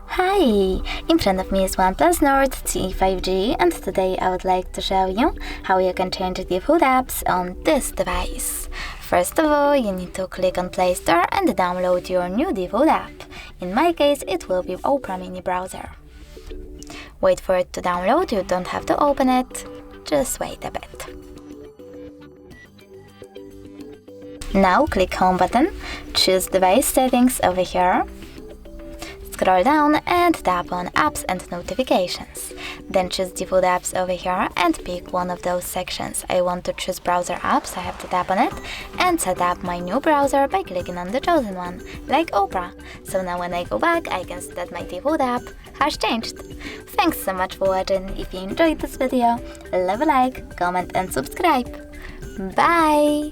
Hi! In front of me is OnePlus Nord CE 5G, and today I would like to show you how you can change default apps on this device. First of all, you need to click on Play Store and download your new default app. In my case, it will be Opera Mini Browser. Wait for it to download, you don't have to open it, just wait a bit. Now click Home button, choose Device Settings over here. Scroll down and tap on Apps and Notifications. Then choose Default Apps over here and pick one of those sections. I want to choose Browser Apps, I have to tap on it and set up my new browser by clicking on the chosen one, like Opera. So now when I go back, I can see that my default app has changed. Thanks so much for watching. If you enjoyed this video, leave a like, comment and subscribe. Bye!